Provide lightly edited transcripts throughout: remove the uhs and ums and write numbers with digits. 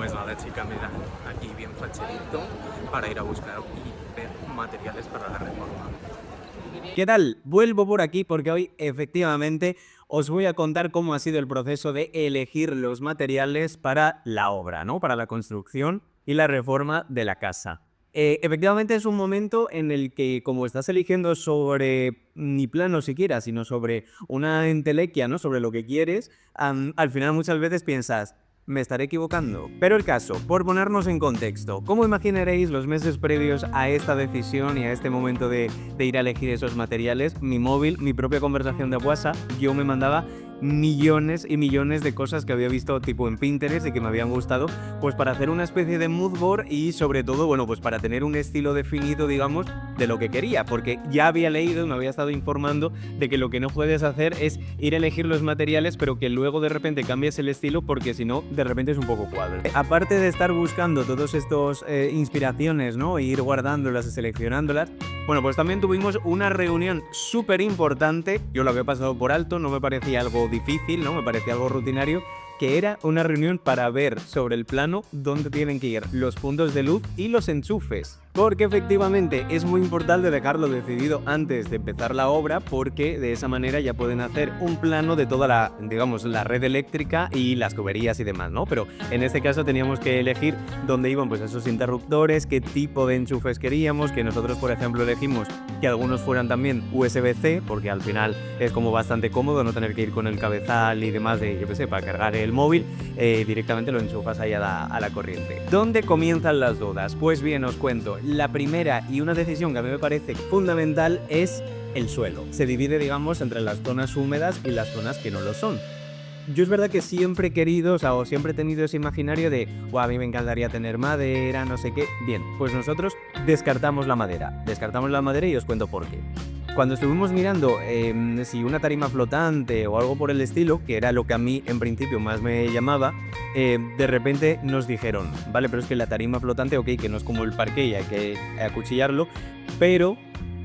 Pues nada, chica, mira, aquí bien facherito para ir a buscar y ver materiales para la reforma. ¿Qué tal? Vuelvo por aquí porque hoy efectivamente os voy a contar cómo ha sido el proceso de elegir los materiales para la obra, ¿no? Para la construcción y la reforma de la casa. Efectivamente es un momento en el que como estás eligiendo sobre ni plano siquiera, sino sobre una entelequia, ¿no? Sobre lo que quieres, al final muchas veces piensas, me estaré equivocando. Pero el caso, por ponernos en contexto, ¿cómo imaginaréis los meses previos a esta decisión y a este momento de ir a elegir esos materiales? Mi móvil, mi propia conversación de WhatsApp, yo me mandaba millones y millones de cosas que había visto tipo en Pinterest y que me habían gustado, pues para hacer una especie de mood board y sobre todo, bueno, pues para tener un estilo definido, digamos, de lo que quería, porque ya había leído, me había estado informando de que lo que no puedes hacer es ir a elegir los materiales, pero que luego de repente cambies el estilo porque si no, de repente es un poco cuadro. Aparte de estar buscando todos estos inspiraciones, ¿no? E ir guardándolas y seleccionándolas, bueno, pues también tuvimos una reunión súper importante, yo lo había pasado por alto, no me parecía algo difícil, ¿no? Me parecía algo rutinario, que era una reunión para ver sobre el plano dónde tienen que ir los puntos de luz y los enchufes. Porque efectivamente es muy importante dejarlo decidido antes de empezar la obra, porque de esa manera ya pueden hacer un plano de toda la, digamos, la red eléctrica y las tuberías y demás, ¿no? Pero en este caso teníamos que elegir dónde iban pues esos interruptores, qué tipo de enchufes queríamos, que nosotros por ejemplo elegimos que algunos fueran también USB-C, porque al final es como bastante cómodo no tener que ir con el cabezal y demás de, yo qué sé, para cargar el móvil, directamente lo enchufas ahí a la corriente. ¿Dónde comienzan las dudas? Pues bien, os cuento. La primera y una decisión que a mí me parece fundamental es el suelo. Se divide, digamos, entre las zonas húmedas y las zonas que no lo son. Yo es verdad que siempre he querido, o siempre he tenido ese imaginario de, a mí me encantaría tener madera, no sé qué. Bien, pues nosotros descartamos la madera. Descartamos la madera y os cuento por qué. Cuando estuvimos mirando si una tarima flotante o algo por el estilo, que era lo que a mí en principio más me llamaba, de repente nos dijeron, vale, pero es que la tarima flotante, ok, que no es como el parque y hay que acuchillarlo, pero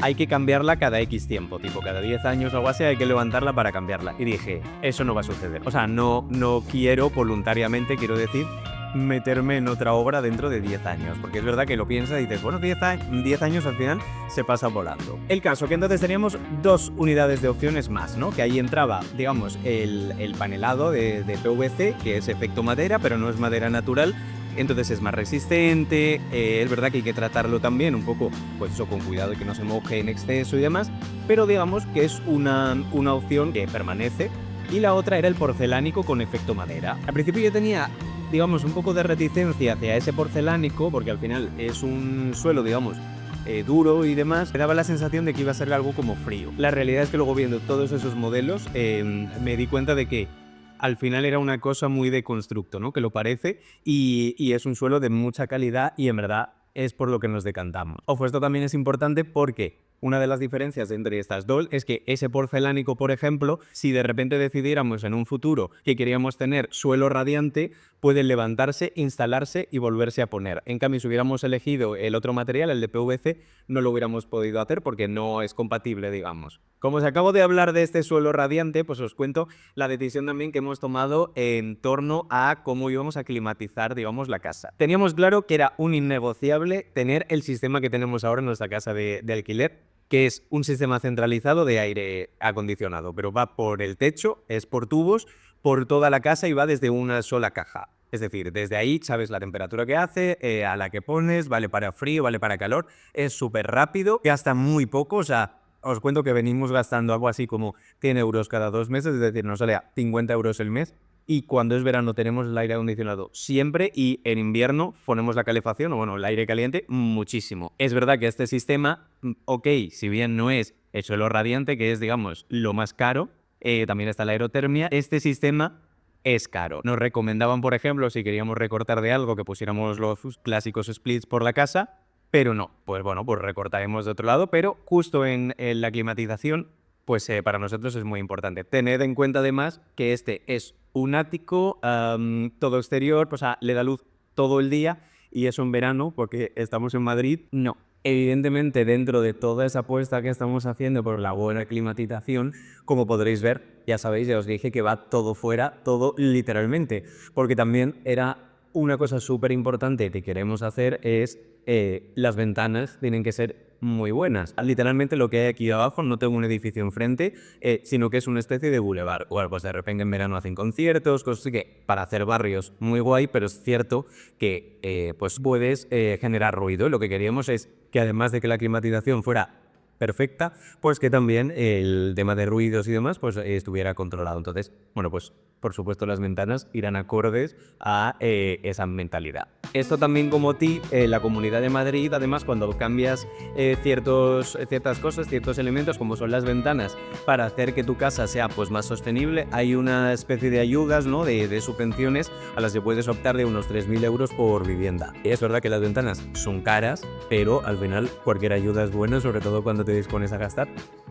hay que cambiarla cada X tiempo, tipo cada 10 años o algo así, hay que levantarla para cambiarla. Y dije, eso no va a suceder. O sea, no quiero voluntariamente, quiero decir, meterme en otra obra dentro de 10 años, porque es verdad que lo piensas y dices, bueno, 10 años al final se pasa volando. El caso que entonces teníamos dos unidades de opciones más, ¿no? Que ahí entraba, digamos, el panelado de PVC, que es efecto madera, pero no es madera natural, entonces es más resistente, es verdad que hay que tratarlo también un poco, pues eso, con cuidado de que no se moje en exceso y demás, pero digamos que es una opción que permanece. Y la otra era el porcelánico con efecto madera. Al principio yo tenía, digamos, un poco de reticencia hacia ese porcelánico, porque al final es un suelo, digamos, duro y demás, me daba la sensación de que iba a ser algo como frío. La realidad es que luego viendo todos esos modelos, me di cuenta de que al final era una cosa muy de constructo, ¿no? Que lo parece y es un suelo de mucha calidad y en verdad es por lo que nos decantamos. Ojo, esto también es importante porque una de las diferencias entre estas dos es que ese porcelánico, por ejemplo, si de repente decidiéramos en un futuro que queríamos tener suelo radiante, puede levantarse, instalarse y volverse a poner. En cambio, si hubiéramos elegido el otro material, el de PVC, no lo hubiéramos podido hacer porque no es compatible, digamos. Como os acabo de hablar de este suelo radiante, pues os cuento la decisión también que hemos tomado en torno a cómo íbamos a climatizar, digamos, la casa. Teníamos claro que era un innegociable tener el sistema que tenemos ahora en nuestra casa de alquiler, que es un sistema centralizado de aire acondicionado, pero va por el techo, es por tubos, por toda la casa y va desde una sola caja. Es decir, desde ahí sabes la temperatura que hace, a la que pones, vale para frío, vale para calor, es súper rápido, gasta muy poco, o sea, os cuento que venimos gastando algo así como 100 euros cada 2 meses, es decir, nos sale a 50 euros el mes. Y cuando es verano tenemos el aire acondicionado siempre y en invierno ponemos la calefacción o bueno, el aire caliente muchísimo. Es verdad que este sistema, ok, si bien no es el suelo radiante, que es digamos lo más caro, también está la aerotermia, este sistema es caro. Nos recomendaban, por ejemplo, si queríamos recortar de algo, que pusiéramos los clásicos splits por la casa, pero no. Pues bueno, pues recortaremos de otro lado, pero justo en la climatización, pues para nosotros es muy importante. Tened en cuenta además que este es un ático, todo exterior, o sea, le da luz todo el día y eso en verano, porque estamos en Madrid, no. Evidentemente, dentro de toda esa apuesta que estamos haciendo por la buena climatización, como podréis ver, ya sabéis, ya os dije que va todo fuera, todo literalmente, porque también era una cosa súper importante que queremos hacer es las ventanas tienen que ser muy buenas. Literalmente lo que hay aquí abajo no tengo un edificio enfrente, sino que es una especie de boulevard. Bueno, pues de repente en verano hacen conciertos, cosas así que para hacer barrios muy guay, pero es cierto que pues puedes generar ruido. Lo que queríamos es que además de que la climatización fuera perfecta, pues que también el tema de ruidos y demás pues estuviera controlado. Entonces, bueno, pues por supuesto las ventanas irán acordes a esa mentalidad. Esto también como tip, la Comunidad de Madrid, además cuando cambias ciertas cosas, ciertos elementos como son las ventanas, para hacer que tu casa sea pues más sostenible, hay una especie de ayudas, ¿no? de subvenciones a las que puedes optar de unos 3.000 euros por vivienda. Y es verdad que las ventanas son caras, pero al final cualquier ayuda es buena, sobre todo cuando te dispones a gastar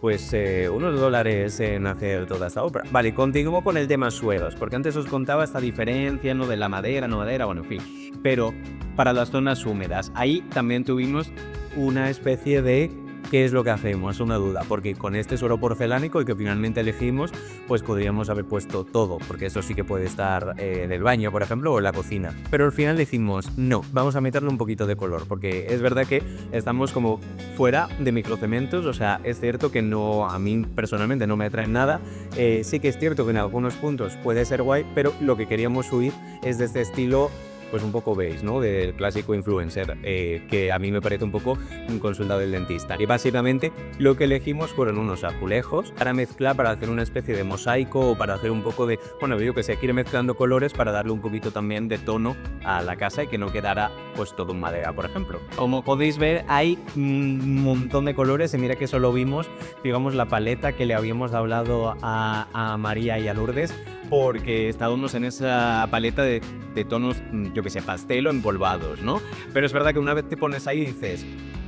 pues unos dólares en hacer toda esta obra. Vale, continúo con el tema suelos, porque antes os contaba esta diferencia, ¿no? De la madera, no madera, bueno, en fin. Pero para las zonas húmedas, ahí también tuvimos una especie de ¿qué es lo que hacemos? Una duda, porque con este suelo porcelánico, el que finalmente elegimos, pues podríamos haber puesto todo, porque eso sí que puede estar en el baño, por ejemplo, o en la cocina. Pero al final decimos, no, vamos a meterle un poquito de color, porque es verdad que estamos como fuera de microcementos, o sea, es cierto que no, a mí personalmente no me atraen nada, sí que es cierto que en algunos puntos puede ser guay, pero lo que queríamos huir es de este estilo pues un poco veis, ¿no? Del clásico influencer, que a mí me parece un poco un consultado del dentista. Y básicamente lo que elegimos fueron unos azulejos para mezclar, para hacer una especie de mosaico o para hacer un poco de, bueno, yo que sé, ir mezclando colores para darle un poquito también de tono a la casa y que no quedara pues todo en madera, por ejemplo. Como podéis ver, hay un montón de colores y mira que solo vimos, digamos, la paleta que le habíamos hablado a María y a Lourdes, porque estábamos en esa paleta de tonos, yo que sé, pastel o empolvados, ¿no? Pero es verdad que una vez te pones ahí y dices,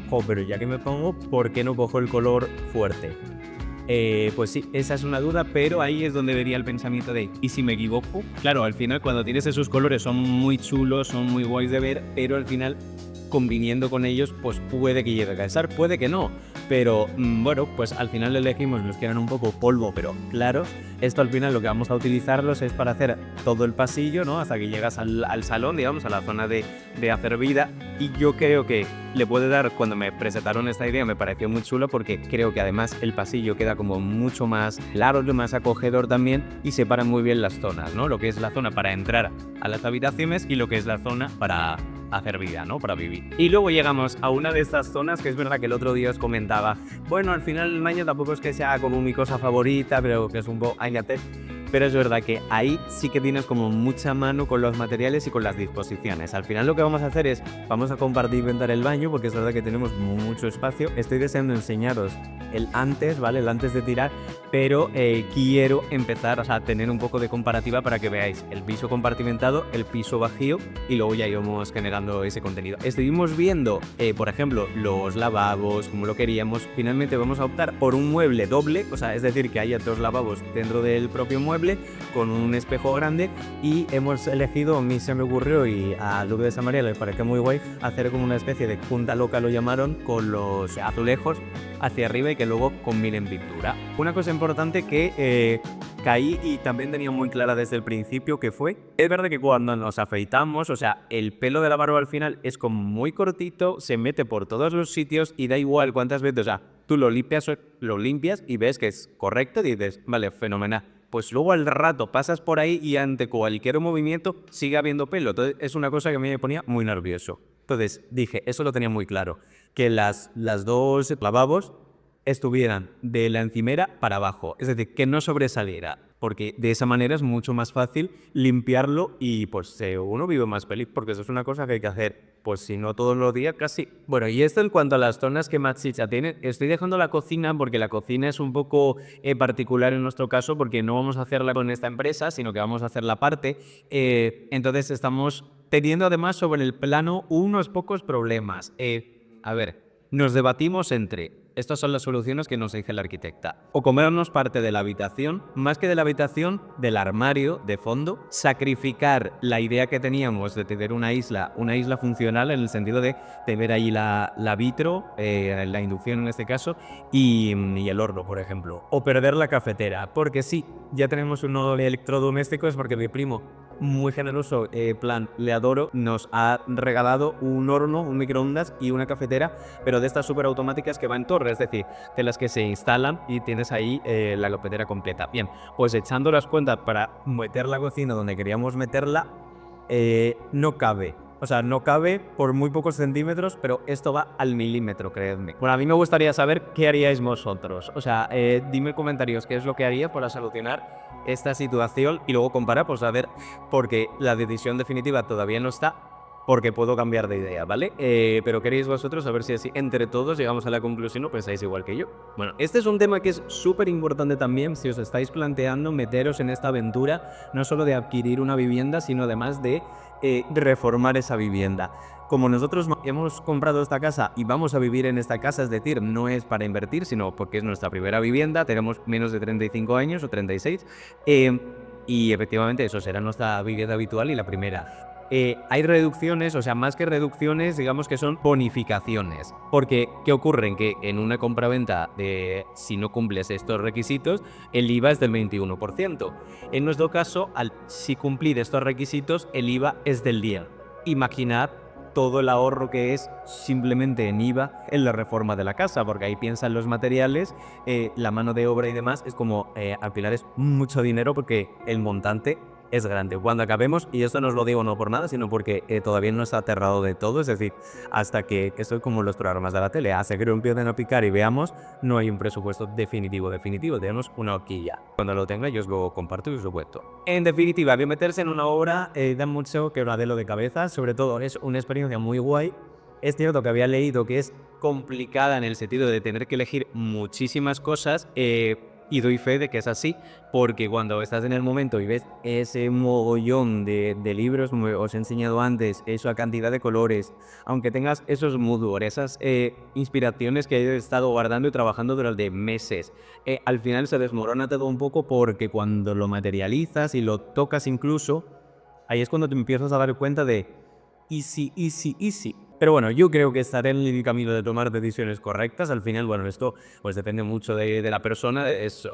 jo, pero ya que me pongo, ¿por qué no cojo el color fuerte? Pues sí, esa es una duda, pero ahí es donde vería el pensamiento de ¿y si me equivoco? Claro, al final cuando tienes esos colores son muy chulos, son muy guays de ver, pero al final conviniendo con ellos pues puede que llegue a cansar, puede que no, pero bueno, pues al final elegimos los que eran un poco polvo pero claro. Esto al final lo que vamos a utilizarlos es para hacer todo el pasillo, ¿no? Hasta que llegas al salón, digamos, a la zona de hacer vida. Y yo creo que le puede dar, cuando me presentaron esta idea me pareció muy chulo porque creo que además el pasillo queda como mucho más largo, más acogedor también y separa muy bien las zonas, ¿no? Lo que es la zona para entrar a las habitaciones y lo que es la zona para hacer vida, ¿no? Para vivir. Y luego llegamos a una de estas zonas que es verdad que el otro día os comentaba, bueno, al final el baño tampoco es que sea como mi cosa favorita, pero que es un poco pero es verdad que ahí sí que tienes como mucha mano con los materiales y con las disposiciones. Al final lo que vamos a hacer es, vamos a compartir inventar el baño porque es verdad que tenemos mucho espacio. Estoy deseando enseñaros el antes, ¿vale? El antes de tirar, pero quiero empezar a tener un poco de comparativa para que veáis el piso compartimentado, el piso vacío y luego ya íbamos generando ese contenido. Estuvimos viendo, por ejemplo, los lavabos, como lo queríamos. Finalmente vamos a optar por un mueble doble, o sea, es decir, que haya dos lavabos dentro del propio mueble con un espejo grande y hemos elegido, a mí se me ocurrió y a Lourdes de María le pareció muy guay, hacer como una especie de punta loca lo llamaron, con los azulejos hacia arriba y que luego combinen pintura. Una cosa importante que caí y también tenía muy clara desde el principio que fue, es verdad que cuando nos afeitamos, o sea, el pelo de la barba al final es como muy cortito, se mete por todos los sitios y da igual cuántas veces, o sea, tú lo limpias y ves que es correcto y dices, vale, fenomenal. Pues luego al rato pasas por ahí y ante cualquier movimiento sigue habiendo pelo. Entonces es una cosa que a mí me ponía muy nervioso. Entonces dije, eso lo tenía muy claro, que las dos lavabos estuvieran de la encimera para abajo, es decir, que no sobresaliera, porque de esa manera es mucho más fácil limpiarlo y pues uno vive más feliz, porque eso es una cosa que hay que hacer, pues si no todos los días, casi. Bueno, y esto en cuanto a las zonas que más chicha tienen, estoy dejando la cocina porque la cocina es un poco particular en nuestro caso, porque no vamos a hacerla con esta empresa, sino que vamos a hacerla aparte, entonces estamos teniendo además sobre el plano unos pocos problemas. A ver, nos debatimos entre, estas son las soluciones que nos dice la arquitecta, o comernos parte de la habitación, más que de la habitación, del armario de fondo, sacrificar la idea que teníamos de tener una isla funcional en el sentido de tener ahí la vitro, la inducción en este caso, y el horno, por ejemplo, o perder la cafetera, porque sí, ya tenemos un nuevo electrodoméstico, es porque mi primo muy generoso, plan, le adoro, nos ha regalado un horno, un microondas y una cafetera, pero de estas súper automáticas que va en torre, es decir, de las que se instalan y tienes ahí la cafetera completa. Bien, pues echando las cuentas para meter la cocina donde queríamos meterla, no cabe. O sea, no cabe por muy pocos centímetros, pero esto va al milímetro, creedme. Bueno, a mí me gustaría saber qué haríais vosotros. O sea, dime en comentarios qué es lo que haría para solucionar esta situación y luego compara, pues a ver, porque la decisión definitiva todavía no está, porque puedo cambiar de idea, ¿vale? Pero queréis vosotros a ver si así entre todos llegamos a la conclusión o pensáis igual que yo. Bueno, este es un tema que es súper importante también si os estáis planteando meteros en esta aventura, no solo de adquirir una vivienda, sino además de reformar esa vivienda. Como nosotros hemos comprado esta casa y vamos a vivir en esta casa, es decir, no es para invertir, sino porque es nuestra primera vivienda, tenemos menos de 35 años o 36, y efectivamente eso será nuestra vivienda habitual y la primera. Hay reducciones, o sea, más que reducciones, digamos que son bonificaciones. Porque, ¿qué ocurre? Que en una compraventa, si no cumples estos requisitos, el IVA es del 21%. En nuestro caso, si cumplir estos requisitos, el IVA es del 10%. Imaginad todo el ahorro que es simplemente en IVA en la reforma de la casa, porque ahí piensan los materiales, la mano de obra y demás, es como, al final es mucho dinero porque el montante es grande. Cuando acabemos, y esto no os lo digo no por nada, sino porque todavía no está aterrado de todo, es decir, hasta que esto es como los programas de la tele, hasta que lo empiecen a picar y veamos, no hay un presupuesto definitivo, tenemos una horquilla. Cuando lo tenga yo os lo comparto y os lo cuento. En definitiva, bien meterse en una obra da mucho que de lo de cabeza, sobre todo es una experiencia muy guay. Es cierto que había leído que es complicada en el sentido de tener que elegir muchísimas cosas, y doy fe de que es así, porque cuando estás en el momento y ves ese mogollón de libros, como os he enseñado antes, esa cantidad de colores, aunque tengas esos mood, esas inspiraciones que he estado guardando y trabajando durante meses, al final se desmorona todo un poco porque cuando lo materializas y lo tocas incluso, ahí es cuando te empiezas a dar cuenta de easy, easy, easy. Pero bueno, yo creo que estaré en el camino de tomar decisiones correctas. Al final, bueno, esto pues depende mucho de la persona, es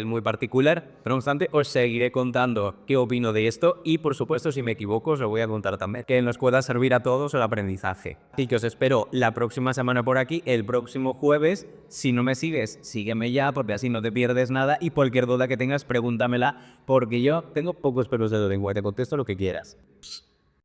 muy particular. Pero no obstante, os seguiré contando qué opino de esto y, por supuesto, si me equivoco, os lo voy a contar también. Que nos pueda servir a todos el aprendizaje. Así que os espero la próxima semana por aquí, el próximo jueves. Si no me sigues, sígueme ya, porque así no te pierdes nada. Y cualquier duda que tengas, pregúntamela, porque yo tengo pocos pelos de la lengua y te contesto lo que quieras.